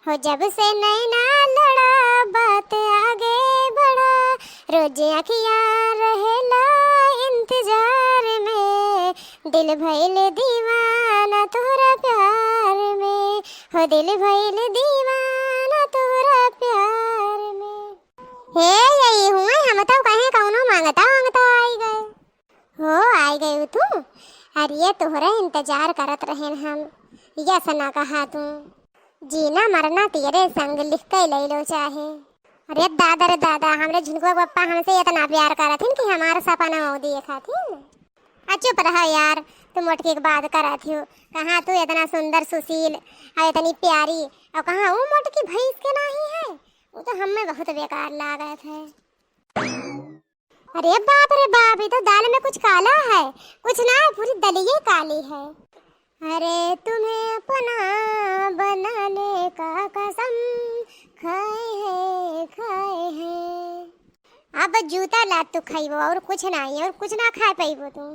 हो जब से नैना लड़ा बात आगे बढ़ा, रोज अखियाँ रहेला इंतजार में, दिल भइल दीवाना तोहरा प्यार में, हो दिल भइल दीवाना तोहरा प्यार में। हे यही हुआ हम तो कहे कौनो मांगता मांगता आई गए हो, आई गए तू। अरे तोहरा इंतजार करत रहे हम, या सना कहा तू जीना मरना तेरे संग लिख के ले लो चाहे। अरे दादा रे दादा, हमरे झुनको पप्पा हमसे इतना प्यार करा थी कि हमारा सपना हो देखा थी। चुप रहा यार, तुम मोटकी की बात करा थी। कहाँ तू इतना सुंदर सुशील और इतनी प्यारी, और कहाँ वो मोटकी भैंस के नहीं है, वो तो हमें बहुत बेकार लगा थे। अरे बाप रे बाप, ये तो दाल में कुछ काला है, कुछ ना पूरी दलिये काली है। अरे तुम्हें अपना बनाने का कसम खाए हैं। अब जूता लात तू खाइबो और कुछ नहीं, और कुछ ना खा पाइबो तू।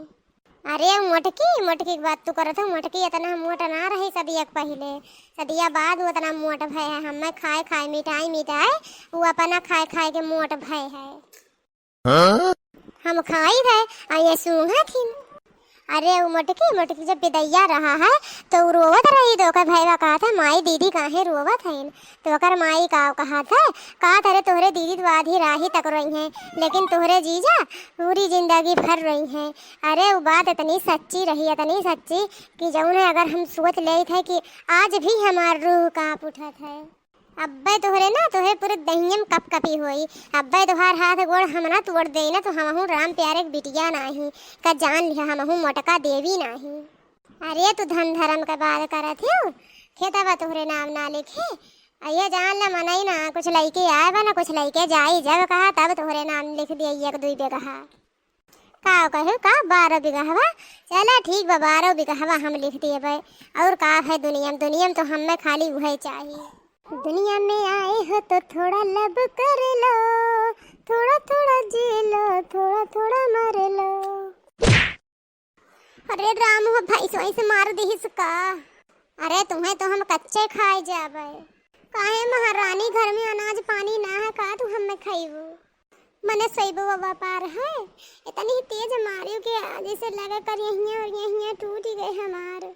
अरे मोटकी की बात तू करत हो। मोटकी इतना मोटा ना रही सदिया पहले, सदिया बाद वो इतना मोट भय है। हमें खाए खाए मिटाई वो अपना खाए खाए के मोट भय है। हाँ? हम खाई थे ये सूंघा थी। अरे वो मोटकी जब विदैया रहा है तो रोवत रही, तो ओकर भैया कहा था माई दीदी काहे रोवत है, तो ओकर माई का कहा था तारे तोहरे दीदी तो आधी राही तक रही हैं, लेकिन तोहरे जीजा पूरी जिंदगी भर रही हैं। अरे वो बात इतनी सच्ची रही, इतनी सच्ची कि जौन है अगर हम सोच ले थे कि आज भी हमार रूह कांप उठत है। अब्बे तोहरे ना तोहरे पूरे दहियम कप कपी होई। अब्बे तोहार हाथ गोड़ हम ना तोड़ दे ना तो हमहू राम प्यारे के बिटिया नहीं का जान लिया, हमहू मोटका देवी नहीं। अरे तू धन धर्म का बात करत हो, खेतवा तोहरे नाम ना लिखे। ये जान ला मनई ना कुछ लइके आए बा ना कुछ लइके जाई, जब कहा तब तोहरे नाम लिख दिया एक दुई बीघा। का कहे का 12 बीघा, चला ठीक बा 12 बीघा हम लिख दिए भाई। और का है दुनिया तो हमें खाली वही चाहिए। दुनिया में आए हो तो थोड़ा लब कर लो, थोड़ा थोड़ा जी लो, थोड़ा थोड़ा मर लो। अरे राम हो भाई सोई से मार दी इसका। अरे तुम्हें तो हम कच्चे खाए जाबे, काहे महारानी घर में अनाज पानी ना है का तू हमें खाइबो। मने सईबो व्यापार है, इतनी तेज मारियो के आगे से लगा कर यहिया टूट गए हमार।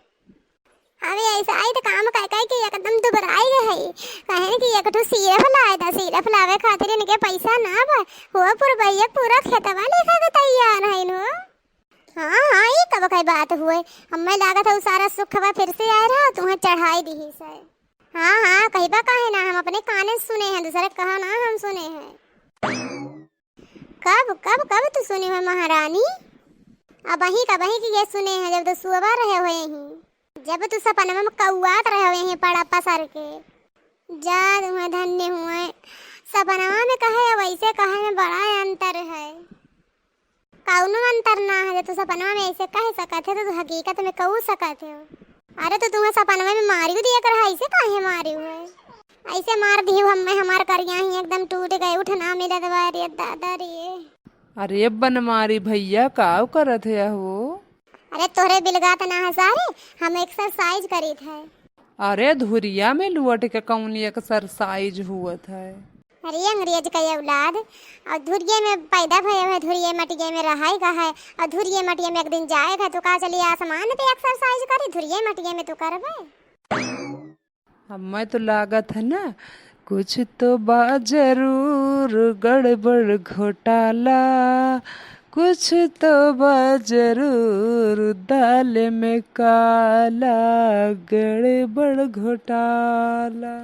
अबे ऐसा आई तो काम कह के एकदम दुबराई गई। कहे कि एक तो सिरफ लाए था, सिरफ लावे खातिर इनके पैसा ना बा, हो पुरबैया पूरा खेतवा लेखा के तैयार है नो। हाँ ये कब कई बात हुए, हमें लागत है सारा सुखवा फिर से आ रहा तुम्हें चढ़ाई दी से। हाँ कहिबा काहे ना, हम अपने काने सुने हैं, दूसरे कहा ना हम सुने हैं। कब कब कब तू सुनी है महारानी? अब वही की ये सुने हैं जब तो सुबह रहे हुए ही, जब तू सपना में कौआत रहे हुए हैं पड़ा पसर के। जा तुम्हें धन्य हुए, सपना में कहे वैसे कहे में बड़ा अंतर है। कौनो अंतर ना है, जब तू सपना में ऐसे कह सकते थे तो हकीकत में कहू सकते हो। अरे तो तुम्हें सपना में मारियो दिया कर, ऐसे काहे मारियो है, ऐसे मार दी हमें हमार करिया ही एकदम टूट गए, उठना मिला रे दादा रे। अरे बनमारी भैया का करत है हो? अरे तोरे बिलगात ना है सारे, हम एक्सरसाइज करी थे। अरे धुरिया में लुअट के कौन एक्सरसाइज हुआ था? अरे अंग्रेज का औलाद, और धुरिये में पैदा भये है, धुरिये मटिये में रहाई का है, और धुरिये मटिये में एक दिन जाएगा तो का चलिए आसमान पे एक्सरसाइज करी, धुरिये मटिये में तो करबे। हमें तो लागत है ना कुछ तो बा जरूर गड़बड़ घोटाला, कुछ तो बा जरूर दाल में काला गड़बड़ घोटाला।